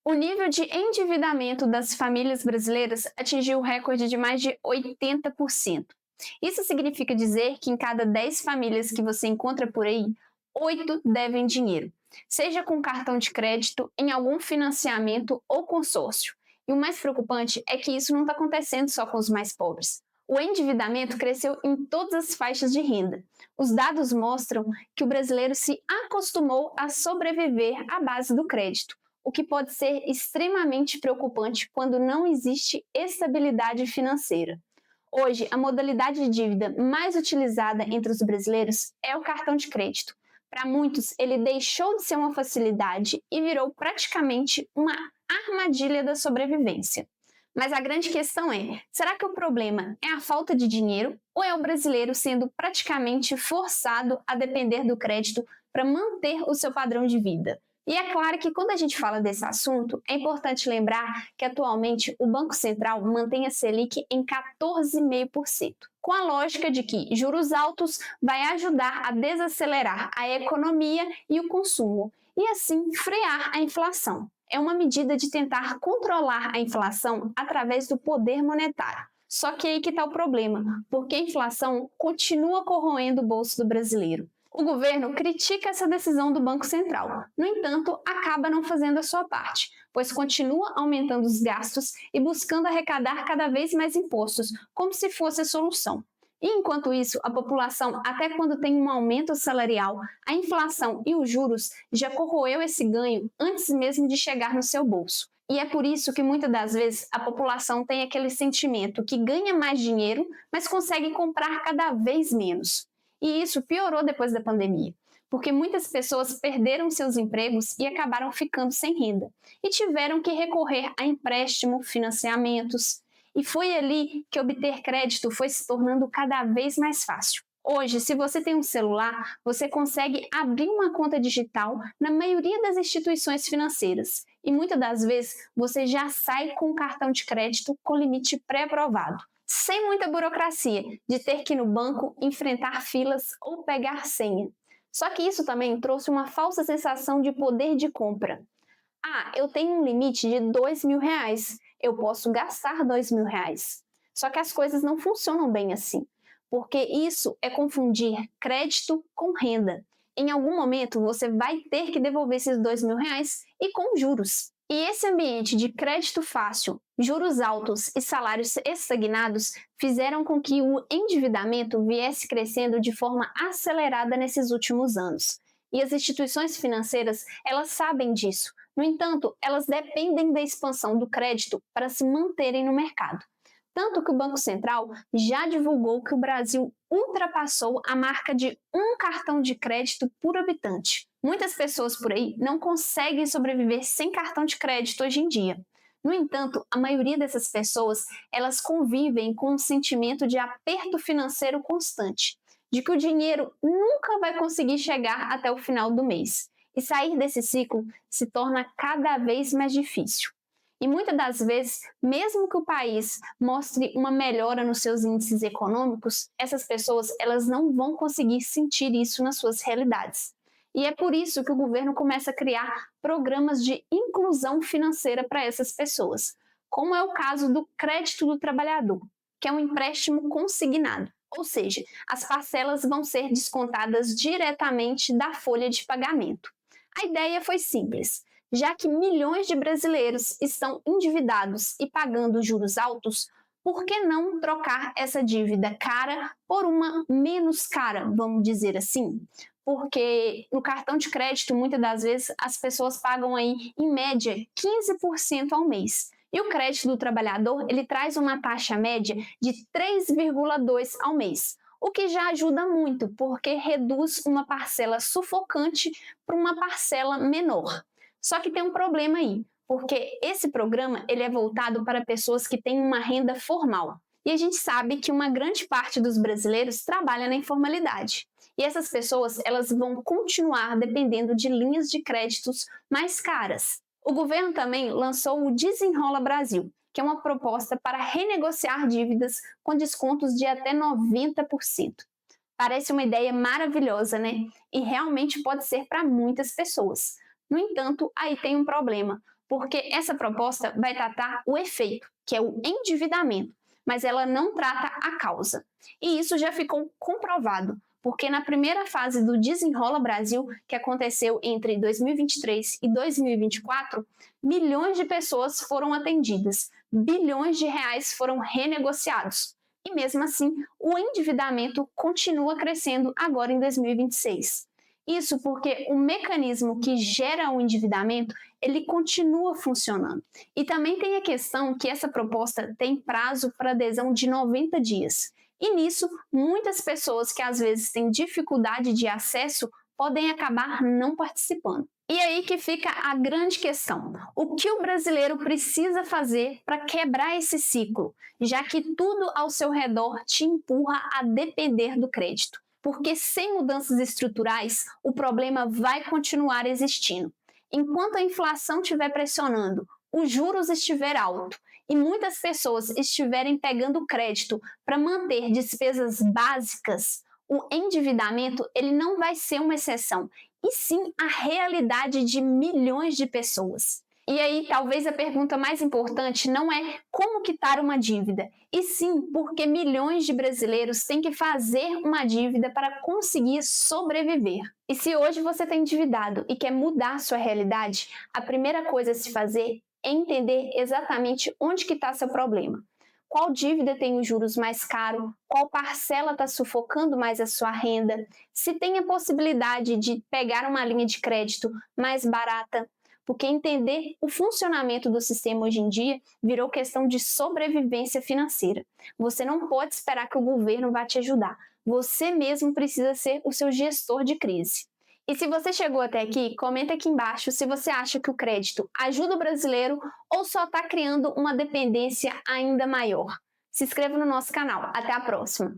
O nível de endividamento das famílias brasileiras atingiu o recorde de mais de 80%. Isso significa dizer que em cada 10 famílias que você encontra por aí, 8 devem dinheiro, seja com cartão de crédito, em algum financiamento ou consórcio. E o mais preocupante é que isso não está acontecendo só com os mais pobres. O endividamento cresceu em todas as faixas de renda. Os dados mostram que o brasileiro se acostumou a sobreviver à base do crédito, o que pode ser extremamente preocupante quando não existe estabilidade financeira. Hoje, a modalidade de dívida mais utilizada entre os brasileiros é o cartão de crédito. Para muitos, ele deixou de ser uma facilidade e virou praticamente uma armadilha da sobrevivência. Mas a grande questão é: será que o problema é a falta de dinheiro ou é o brasileiro sendo praticamente forçado a depender do crédito para manter o seu padrão de vida? E é claro que quando a gente fala desse assunto, é importante lembrar que atualmente o Banco Central mantém a Selic em 14,5%, com a lógica de que juros altos vai ajudar a desacelerar a economia e o consumo, e assim frear a inflação. É uma medida de tentar controlar a inflação através do poder monetário. Só que aí que está o problema, porque a inflação continua corroendo o bolso do brasileiro. O governo critica essa decisão do Banco Central, no entanto, acaba não fazendo a sua parte, pois continua aumentando os gastos e buscando arrecadar cada vez mais impostos, como se fosse a solução. E enquanto isso, a população, até quando tem um aumento salarial, a inflação e os juros já corroeu esse ganho antes mesmo de chegar no seu bolso. E é por isso que muitas das vezes a população tem aquele sentimento que ganha mais dinheiro, mas consegue comprar cada vez menos. E isso piorou depois da pandemia, porque muitas pessoas perderam seus empregos e acabaram ficando sem renda, e tiveram que recorrer a empréstimo, financiamentos, e foi ali que obter crédito foi se tornando cada vez mais fácil. Hoje, se você tem um celular, você consegue abrir uma conta digital na maioria das instituições financeiras, e muitas das vezes você já sai com um cartão de crédito com limite pré-aprovado, sem muita burocracia de ter que ir no banco, enfrentar filas ou pegar senha. Só que isso também trouxe uma falsa sensação de poder de compra. Ah, eu tenho um limite de R$ 2.000, eu posso gastar R$ 2.000. Só que as coisas não funcionam bem assim, porque isso é confundir crédito com renda. Em algum momento você vai ter que devolver esses R$ 2.000 e com juros. E esse ambiente de crédito fácil, juros altos e salários estagnados fizeram com que o endividamento viesse crescendo de forma acelerada nesses últimos anos. E as instituições financeiras, elas sabem disso. No entanto, elas dependem da expansão do crédito para se manterem no mercado. Tanto que o Banco Central já divulgou que o Brasil ultrapassou a marca de um cartão de crédito por habitante. Muitas pessoas por aí não conseguem sobreviver sem cartão de crédito hoje em dia. No entanto, a maioria dessas pessoas, elas convivem com um sentimento de aperto financeiro constante, de que o dinheiro nunca vai conseguir chegar até o final do mês. E sair desse ciclo se torna cada vez mais difícil. E muitas das vezes, mesmo que o país mostre uma melhora nos seus índices econômicos, essas pessoas elas não vão conseguir sentir isso nas suas realidades. E é por isso que o governo começa a criar programas de inclusão financeira para essas pessoas, como é o caso do crédito do trabalhador, que é um empréstimo consignado. Ou seja, as parcelas vão ser descontadas diretamente da folha de pagamento. A ideia foi simples. Já que milhões de brasileiros estão endividados e pagando juros altos, por que não trocar essa dívida cara por uma menos cara, vamos dizer assim? Porque no cartão de crédito, muitas das vezes, as pessoas pagam aí, em média, 15% ao mês. E o crédito do trabalhador, ele traz uma taxa média de 3,2% ao mês, o que já ajuda muito, porque reduz uma parcela sufocante para uma parcela menor. Só que tem um problema aí, porque esse programa ele é voltado para pessoas que têm uma renda formal. E a gente sabe que uma grande parte dos brasileiros trabalha na informalidade. E essas pessoas elas vão continuar dependendo de linhas de créditos mais caras. O governo também lançou o Desenrola Brasil, que é uma proposta para renegociar dívidas com descontos de até 90%. Parece uma ideia maravilhosa, né? E realmente pode ser para muitas pessoas. No entanto, aí tem um problema, porque essa proposta vai tratar o efeito, que é o endividamento, mas ela não trata a causa. E isso já ficou comprovado, porque na primeira fase do Desenrola Brasil, que aconteceu entre 2023 e 2024, milhões de pessoas foram atendidas, bilhões de reais foram renegociados. E mesmo assim, o endividamento continua crescendo agora em 2026. Isso porque o mecanismo que gera o endividamento, ele continua funcionando. E também tem a questão que essa proposta tem prazo para adesão de 90 dias. E nisso, muitas pessoas que às vezes têm dificuldade de acesso podem acabar não participando. E aí que fica a grande questão: o que o brasileiro precisa fazer para quebrar esse ciclo, já que tudo ao seu redor te empurra a depender do crédito? Porque sem mudanças estruturais, o problema vai continuar existindo. Enquanto a inflação estiver pressionando, os juros estiver alto e muitas pessoas estiverem pegando crédito para manter despesas básicas, o endividamento ele não vai ser uma exceção, e sim a realidade de milhões de pessoas. E aí, talvez a pergunta mais importante não é como quitar uma dívida, e sim porque milhões de brasileiros têm que fazer uma dívida para conseguir sobreviver. E se hoje você está endividado e quer mudar sua realidade, a primeira coisa a se fazer é entender exatamente onde que está seu problema. Qual dívida tem os juros mais caros? Qual parcela está sufocando mais a sua renda? Se tem a possibilidade de pegar uma linha de crédito mais barata? Porque entender o funcionamento do sistema hoje em dia virou questão de sobrevivência financeira. Você não pode esperar que o governo vá te ajudar. Você mesmo precisa ser o seu gestor de crise. E se você chegou até aqui, comenta aqui embaixo se você acha que o crédito ajuda o brasileiro ou só está criando uma dependência ainda maior. Se inscreva no nosso canal. Até a próxima!